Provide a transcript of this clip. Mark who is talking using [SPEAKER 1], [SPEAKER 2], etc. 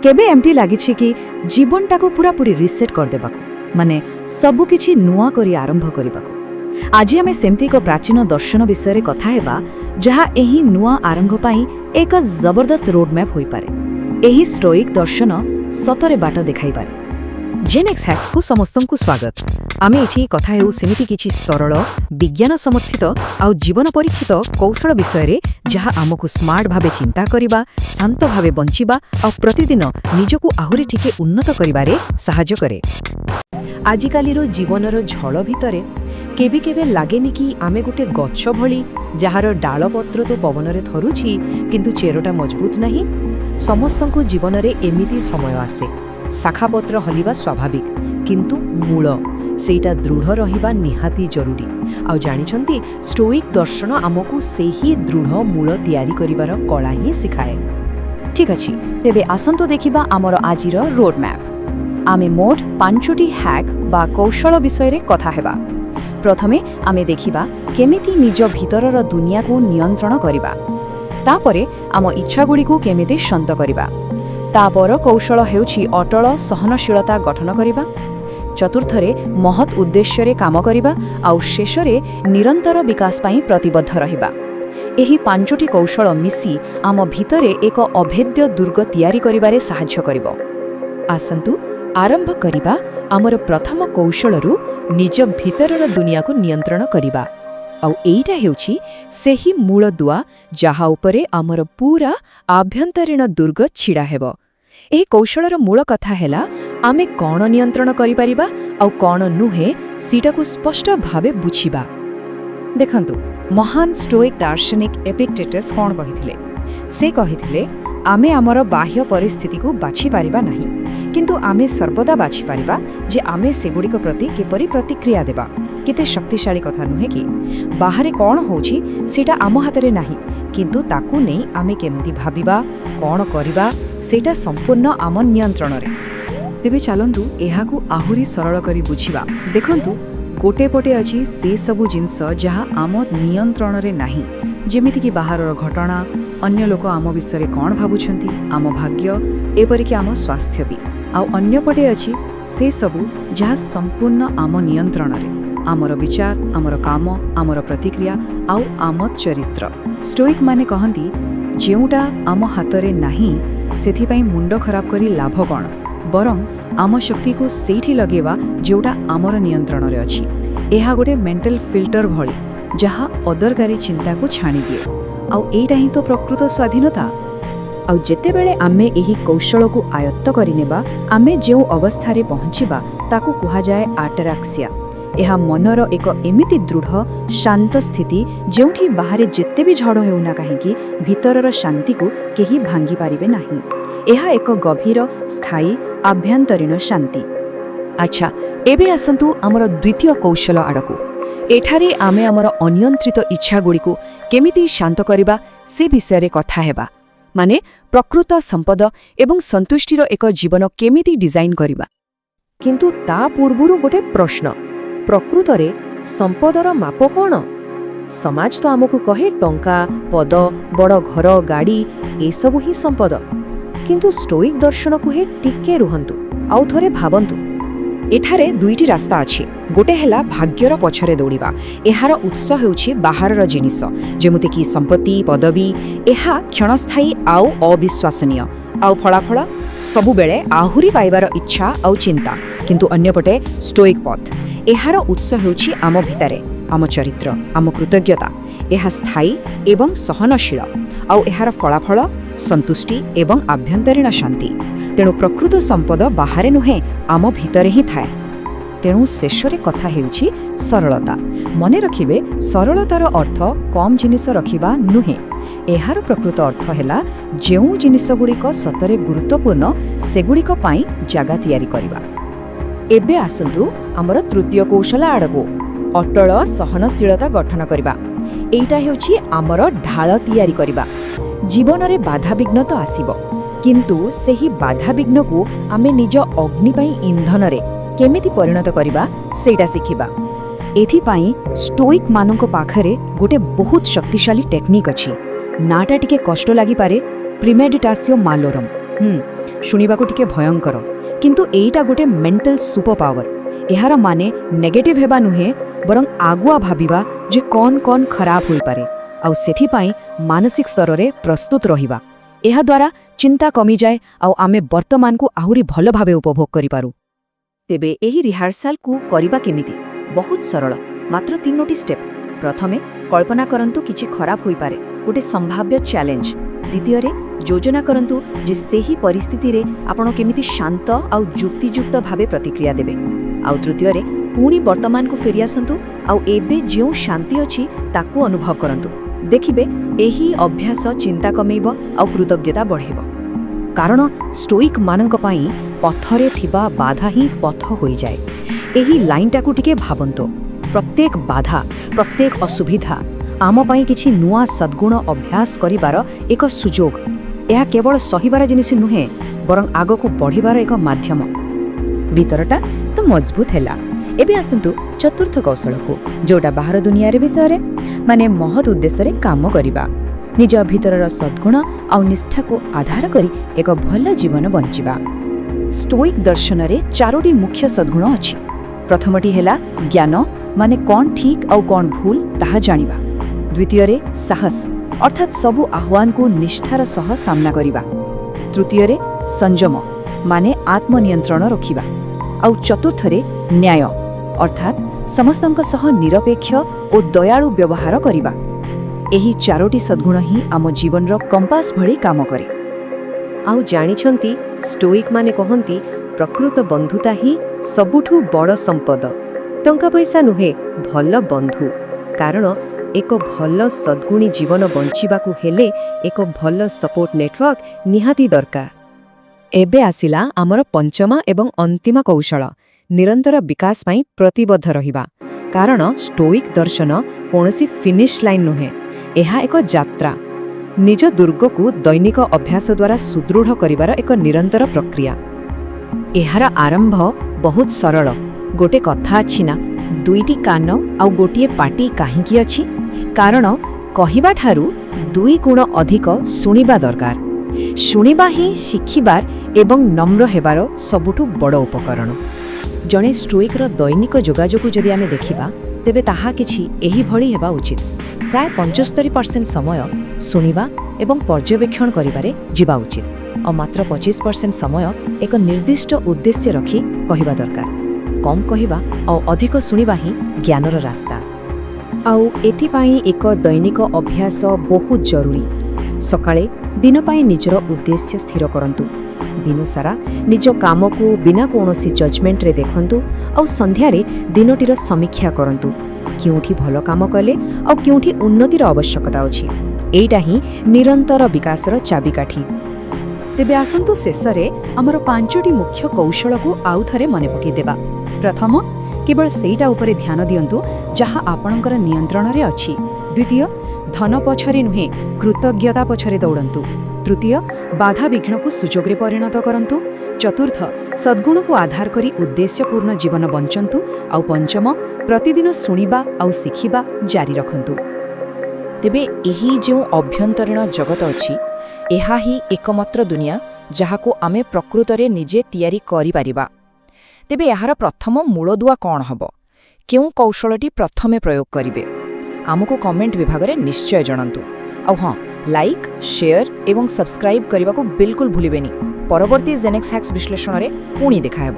[SPEAKER 1] केबे एमटी लागिछि कि जीवनटा को पूरा पूरी रिसेट कर देबाको माने सबु किछि नुआ करी आरंभ करिबाको। आज आमे सेमती को प्राचीन दर्शन विषय रे कथा हेबा जहा एही नुआ आरंभ पई एक जबरदस्त रोड मैप होई पारे। एही स्टोइक दर्शन सतरे बाट देखाई पारे। जेनेक्स हैक्स को समस्तन को स्वागत। आमे एठी कथा हेउ सेमिति किछि सरल विज्ञान समर्थित आउ जीवन परीक्षित कौशल विषय रे जहा आमको स्मार्ट भावे चिंता करिबा, शांत भावे बंचिबा आउ प्रतिदिन निजको आहुरी ठीके उन्नत करिबारे सहाय्य करे। आजिकालीर जीवनर झळ भितरे केबे केबे लागेनि कि आमे गोटे गच्छ भली जहार डाल पत्र तो पवन रे थरुछि किंतु चेरटा मजबूत नहीं। समस्तंको जीवन रे एमिति समय आसे शाखा पत्र हलिबा स्वाभाविक किंतु मूल सेटा दृढ़ रहिबा निहाती जरूरी। आ जानिछंती स्टोइक दर्शन आमको सेही दृढ़ मूल तैयारी करिबार कला ही सिखाए। ठीक अछि, तेबे आसंतो देखिबा आमर आजिर रोड मैप। आमे मोट 5टी हैक बा कौशल विषय रे कथा हेबा। प्रथमे आमे देखिबा केमिति निज भितरर दुनिया को नियंत्रण करिबा, तापरे आम इच्छा गुडी को केमिति शांत करिबा, तापर कौशल हेउछि अटल सहनशीलता गठन करिबा, चतुर्थरे महत् उद्देश्य रे काम करिबा आउ शेषरे निरंतर विकास पाई प्रतिबद्ध रहिबा। एही 5टी कौशल मिसी आम भितरे एक अभेद्य दुर्ग तैयारी करिबारे सहाय्य करिबो। आसंतु आरंभ करिबा आमर प्रथम कौशलरु निज भितरर दुनिया को नियंत्रण करिबा। आउ एइटा हेउछि सेही मूल दुआ जहा उपरे आमर पूरा आभ्यंतरीण दुर्ग छिड़ा हेबो। ए कौशलर मूल कथा हेला आमे कौन नियंत्रण करि परिबा आउ कौन नुहे सीटाको स्पष्ट भावे बुझिबा। देखंतु महान स्टोइक दार्शनिक एपिक्टेटस कौन कहिथिले? से कहिथिले आमे आमर बाह्य परिस्थिति को बाछि पारिबा नाही, किंतु आमे सर्वदा बाछि पारिबा जे आमे सेगुडिक प्रति केपरि प्रतिक्रिया देबा। केते शक्तिशाली कथा नुहे कि बाहरे कौन होछि सेटा आम हातरे नाही, किंतु ताकू नै आमे केमति भाबिबा कौन करिबा सेटा संपूर्ण आम नियंत्रण रे। तेबे चलंतु एहाकू आहुरी सरल करी बुझिबा। देखंतु गोटे पटे अछि से सबु जिंस जहा आम नियंत्रण रे नाही, जेमिति कि बाहरर घटना, अन्य लोक आम विषय कौन भाबुछंती, आम भाग्य, एपरिक आम स्वास्थ्य भी। आउ अन्य पटे अछि से सबु जहा संपूर्ण आम नियंत्रण रे, आमर विचार, आमर काम, आमर प्रतिक्रिया आउ आम चरित्र। स्टोइक माने कहंती जेउटा आम हातरे नाही सेथिपाई मुंड खराब करी लाभ कौन, बरं आम शक्ति को सेठी लगेवा जेउटा आमर नियंत्रण रे अछि। एहा गोटे मेंटल फिल्टर भली जहा अदरकारी चिंता को छाणी दिए। आउ एइटा ही तो प्रकृत स्वाधीनता। आउ जेतेबेले आमे एही कौशल को आयत्त करिनेबा आमे जेउ अवस्थारे पहुंचिबा ताकू कुहा जाए आटराक्सिया। एहा मनर एक एमिति दृढ़ शांत स्थिति जेउठी बाहरे जेते भी झड़ हेउना काहेकि भितरर शांति को केही भांगी पारिबे नाही। एहा एक गभीर स्थायी आभ्यंतरीण शांति। अच्छा, एबे आसंतु आमर द्वितीय कौशल आड़कू। एठारे आमे आमर अनियंत्रित इच्छा गुडी को केमिति शांत करिबा से विषय रे कथा हेबा। माने प्रकृत संपद एवं संतुष्टिर एक जीवन केमिति डिजाइन करिबा। किंतु ता पूर्वरु गोटे प्रश्न, प्रकृतरे संपदर माप कौन? समाज तो आमको कहे टंका, पद, बड़ घर, गाड़ी ए सबु ही संपद, किंतु स्टोइक दर्शन कुहे टिके रुहंतु आउ थरे भाबंतु। एठारे दुईटी रास्ता अछि। गोटे हेला भाग्यर पछरे दौड़िबा। एहार उत्स हेउछि बाहरर जिनिस जेमुते कि संपत्ति, पदवी। एहा क्षणस्थायी आउ अविश्वसनीय आउ फलाफल सबु बेले आहुरी पाइबार इच्छा आउ चिंता। किंतु अन्यपटे स्टोइक पथ, एहार उत्स हेउछि आम भितरे, आम चरित्र, आम कृतज्ञता। एहा स्थायी एवं सहनशील आउ एहार फलाफल संतुष्टि एवं आभ्यंतरीण शांति। तेणु प्रकृत संपद बाहरे नुहे आम भितरे ही थाए। तेणु शेषरे कथा हेउछि सरलता। मने रखिबे सरलतार अर्थ कम जिनिस रखिबा नुहे। एहार प्रकृत अर्थ हेला जेउ जिनिस गुड़िक सतरे गुरुत्वपूर्ण सेगुड़िक पाई जागा तैयारी करिबा। एबे आसंतु आमर तृतीय कौशल आड़को, अटल सहनशीलता गठन करिबा। एइटा हेउछि आमर ढाल तैयारी करिबा। जीवन रे बाधा विघ्न तो आसीबो, किंतु सेही बाधा विघ्न को आमे निज अग्नि पाई इंधन रे केमिति परिणत करिबा सेटा सिखिबा। एथि पाई स्टोइक माननको पाखरे गोटे बहुत शक्तिशाली टेक्निक अछि। नाटा टिके कष्ट लागि पारे, प्रिमेडिटासियो मालोरम। ଶୁଣିବାକୁ ଟିକେ ଭୟଙ୍କର, କିନ୍ତୁ ଏଇଟା ଗୋଟେ ମେଣ୍ଟାଲ ସୁପର ପାୱାର। ଏହାର ମାନେ ନେଗେଟିଭ ହେବା ନୁହେଁ, ବରଂ ଆଗୁଆ ଭାବିବା ଯେ କ'ଣ ଖରାପ ହୋଇପାରେ, ଆଉ ସେଥିପାଇଁ ମାନସିକ ସ୍ତରରେ ପ୍ରସ୍ତୁତ ରହିବା। ଏହାଦ୍ୱାରା ଚିନ୍ତା କମିଯାଏ ଆଉ ଆମେ ବର୍ତ୍ତମାନକୁ ଆହୁରି ଭଲ ଭାବେ ଉପଭୋଗ କରିପାରୁ। ତେବେ ଏହି ରିହାର୍ସାଲକୁ କରିବା କେମିତି? ବହୁତ ସରଳ, ମାତ୍ର 3ଟି ଷ୍ଟେପ୍। ପ୍ରଥମେ କଳ୍ପନା କରନ୍ତୁ କିଛି ଖରାପ ହୋଇପାରେ, ଗୋଟେ ସମ୍ଭାବ୍ୟ ଚ୍ୟାଲେଞ୍ଜ। ଦ୍ୱିତୀୟରେ ଯୋଜନା କରନ୍ତୁ ଯେ ସେହି ପରିସ୍ଥିତିରେ ଆପଣ କେମିତି ଶାନ୍ତ ଆଉ ଯୁକ୍ତିଯୁକ୍ତ ଭାବେ ପ୍ରତିକ୍ରିୟା ଦେବେ। ଆଉ ତୃତୀୟରେ ପୁଣି ବର୍ତ୍ତମାନକୁ ଫେରିଆସନ୍ତୁ ଆଉ ଏବେ ଯେଉଁ ଶାନ୍ତି ଅଛି ତାକୁ ଅନୁଭବ କରନ୍ତୁ। ଦେଖିବେ ଏହି ଅଭ୍ୟାସ ଚିନ୍ତା କମେଇବ ଆଉ କୃତଜ୍ଞତା ବଢ଼େଇବ। କାରଣ ଷ୍ଟୋଇକ୍ମାନଙ୍କ ପାଇଁ ପଥରେ ଥିବା ବାଧା ହିଁ ପଥ ହୋଇଯାଏ। ଏହି ଲାଇନଟାକୁ ଟିକେ ଭାବନ୍ତୁ। ପ୍ରତ୍ୟେକ ବାଧା, ପ୍ରତ୍ୟେକ ଅସୁବିଧା ଆମ ପାଇଁ କିଛି ନୂଆ ସଦ୍ଗୁଣ ଅଭ୍ୟାସ କରିବାର ଏକ ସୁଯୋଗ। ଏହା କେବଳ ସହିବାର ଜିନିଷ ନୁହେଁ, ବରଂ ଆଗକୁ ବଢ଼ିବାର ଏକ ମାଧ୍ୟମ। ଭିତରଟା ତ ମଜବୁତ ହେଲା। ଏବେ ଆସନ୍ତୁ ଚତୁର୍ଥ କୌଶଳକୁ, ଯେଉଁଟା ବାହାର ଦୁନିଆରେ ବିଷୟରେ, ମାନେ ମହତ୍ ଉଦ୍ଦେଶ୍ୟରେ କାମ କରିବା। ନିଜ ଭିତରର ସଦ୍ଗୁଣ ଆଉ ନିଷ୍ଠାକୁ ଆଧାର କରି ଏକ ଭଲ ଜୀବନ ବଞ୍ଚିବା। ଷ୍ଟୋଇକ୍ ଦର୍ଶନରେ 4ଟି ମୁଖ୍ୟ ସଦ୍ଗୁଣ ଅଛି। ପ୍ରଥମଟି ହେଲା ଜ୍ଞାନ, ମାନେ କ'ଣ ଠିକ୍ ଆଉ କ'ଣ ଭୁଲ ତାହା ଜାଣିବା। ଦ୍ୱିତୀୟରେ ସାହସ, ଅର୍ଥାତ୍ ସବୁ ଆହ୍ୱାନକୁ ନିଷ୍ଠାର ସହ ସାମ୍ନା କରିବା। ତୃତୀୟରେ ସଂଯମ, ମାନେ ଆତ୍ମନିୟନ୍ତ୍ରଣ ରଖିବା। ଆଉ ଚତୁର୍ଥରେ ନ୍ୟାୟ, ଅର୍ଥାତ୍ ସମସ୍ତଙ୍କ ସହ ନିରପେକ୍ଷ ଓ ଦୟାଳୁ ବ୍ୟବହାର କରିବା। ଏହି 4ଟି ସଦ୍ଗୁଣ ହିଁ ଆମ ଜୀବନର କମ୍ପାସ ଭଳି କାମ କରେ। ଆଉ ଜାଣିଛନ୍ତି, ଷ୍ଟୋଇକ୍ ମାନେ କହନ୍ତି ପ୍ରକୃତ ବନ୍ଧୁତା ହିଁ ସବୁଠୁ ବଡ଼ ସମ୍ପଦ। ଟଙ୍କା ପଇସା ନୁହେଁ, ଭଲ ବନ୍ଧୁ। କାରଣ ଏକ ଭଲ ସଦ୍ଗୁଣୀ ଜୀବନ ବଞ୍ଚିବାକୁ ହେଲେ ଏକ ଭଲ ସପୋର୍ଟ ନେଟୱାର୍କ ନିହାତି ଦରକାର। ଏବେ ଆସିଲା ଆମର ପଞ୍ଚମ ଏବଂ ଅନ୍ତିମ କୌଶଳ, ନିରନ୍ତର ବିକାଶ ପାଇଁ ପ୍ରତିବଦ୍ଧ ରହିବା। କାରଣ ଷ୍ଟୋଇକ୍ ଦର୍ଶନ କୌଣସି ଫିନିଶ ଲାଇନ୍ ନୁହେଁ, ଏହା ଏକ ଯାତ୍ରା। ନିଜ ଦୁର୍ଗକୁ ଦୈନିକ ଅଭ୍ୟାସ ଦ୍ୱାରା ସୁଦୃଢ଼ କରିବାର ଏକ ନିରନ୍ତର ପ୍ରକ୍ରିୟା। ଏହାର ଆରମ୍ଭ ବହୁତ ସରଳ। ଗୋଟେ କଥା ଅଛି ନା, 2ଟି କାନ ଆଉ ଗୋଟିଏ ପାଟି କାହିଁକି ଅଛି? କାରଣ କହିବା ଠାରୁ 2 ଗୁଣ ଅଧିକ ଶୁଣିବା ଦରକାର। ଶୁଣିବା ହିଁ ଶିଖିବାର ଏବଂ ନମ୍ର ହେବାର ସବୁଠୁ ବଡ଼ ଉପକରଣ। ଜଣେ ଷ୍ଟୋଇକ୍ର ଦୈନିକ ଯୋଗାଯୋଗ ଯଦି ଆମେ ଦେଖିବା, ତେବେ ତାହା କିଛି ଏହିଭଳି ହେବା ଉଚିତ। ପ୍ରାୟ 75% ସମୟ ଶୁଣିବା ଏବଂ ପର୍ଯ୍ୟବେକ୍ଷଣ କରିବାରେ ଯିବା ଉଚିତ, ଆଉ ମାତ୍ର 25% ସମୟ ଏକ ନିର୍ଦ୍ଦିଷ୍ଟ ଉଦ୍ଦେଶ୍ୟ ରଖି କହିବା ଦରକାର। କମ୍ କହିବା ଆଉ ଅଧିକ ଶୁଣିବା ହିଁ ଜ୍ଞାନର ରାସ୍ତା। ଆଉ ଏଥିପାଇଁ ଏକ ଦୈନିକ ଅଭ୍ୟାସ ବହୁତ ଜରୁରୀ। ସକାଳେ ଦିନ ପାଇଁ ନିଜର ଉଦ୍ଦେଶ୍ୟ ସ୍ଥିର କରନ୍ତୁ। ଦିନସାରା ନିଜ କାମକୁ ବିନା କୌଣସି ଜଜମେଣ୍ଟରେ ଦେଖନ୍ତୁ, ଆଉ ସନ୍ଧ୍ୟାରେ ଦିନଟିର ସମୀକ୍ଷା କରନ୍ତୁ। କେଉଁଠି ଭଲ କାମ କଲେ ଆଉ କେଉଁଠି ଉନ୍ନତିର ଆବଶ୍ୟକତା ଅଛି। ଏଇଟା ହିଁ ନିରନ୍ତର ବିକାଶର ଚାବିକାଠି। ତେବେ ଆସନ୍ତୁ ଶେଷରେ ଆମର 5ଟି ମୁଖ୍ୟ କୌଶଳକୁ ଆଉ ଥରେ ମନେ ପକାଇଦେବା। ପ୍ରଥମ, କେବଳ ସେଇଟା ଉପରେ ଧ୍ୟାନ ଦିଅନ୍ତୁ ଯାହା ଆପଣଙ୍କର ନିୟନ୍ତ୍ରଣରେ ଅଛି। ଦ୍ୱିତୀୟ, ଧନ ପଛରେ ନୁହେଁ, କୃତଜ୍ଞତା ପଛରେ ଦୌଡ଼ନ୍ତୁ। ତୃତୀୟ, ବାଧାବିଘ୍ନକୁ ସୁଯୋଗରେ ପରିଣତ କରନ୍ତୁ। ଚତୁର୍ଥ, ସଦ୍ଗୁଣକୁ ଆଧାର କରି ଉଦ୍ଦେଶ୍ୟପୂର୍ଣ୍ଣ ଜୀବନ ବଞ୍ଚନ୍ତୁ। ଆଉ ପଞ୍ଚମ, ପ୍ରତିଦିନ ଶୁଣିବା ଆଉ ଶିଖିବା ଜାରି ରଖନ୍ତୁ। ତେବେ ଏହି ଯେଉଁ ଅଭ୍ୟନ୍ତରୀଣ ଜଗତ ଅଛି, ଏହା ହିଁ ଏକମାତ୍ର ଦୁନିଆ ଯାହାକୁ ଆମେ ପ୍ରକୃତରେ ନିଜେ ତିଆରି କରିପାରିବା। ତେବେ ଏହାର ପ୍ରଥମ ମୂଳଦୁଆ କ'ଣ ହେବ? କେଉଁ କୌଶଳଟି ପ୍ରଥମେ ପ୍ରୟୋଗ କରିବେ? ଆମକୁ କମେଣ୍ଟ ବିଭାଗରେ ନିଶ୍ଚୟ ଜଣାନ୍ତୁ। ଆଉ ହଁ, ଲାଇକ୍, ଶେୟାର ଏବଂ ସବସ୍କ୍ରାଇବ୍ କରିବାକୁ ବିଲକୁଲ ଭୁଲିବେନି। ପରବର୍ତ୍ତୀ ଜେନେକ୍ସ ହ୍ୟାକ୍ସ ବିଶ୍ଳେଷଣରେ ପୁଣି ଦେଖାହେବ।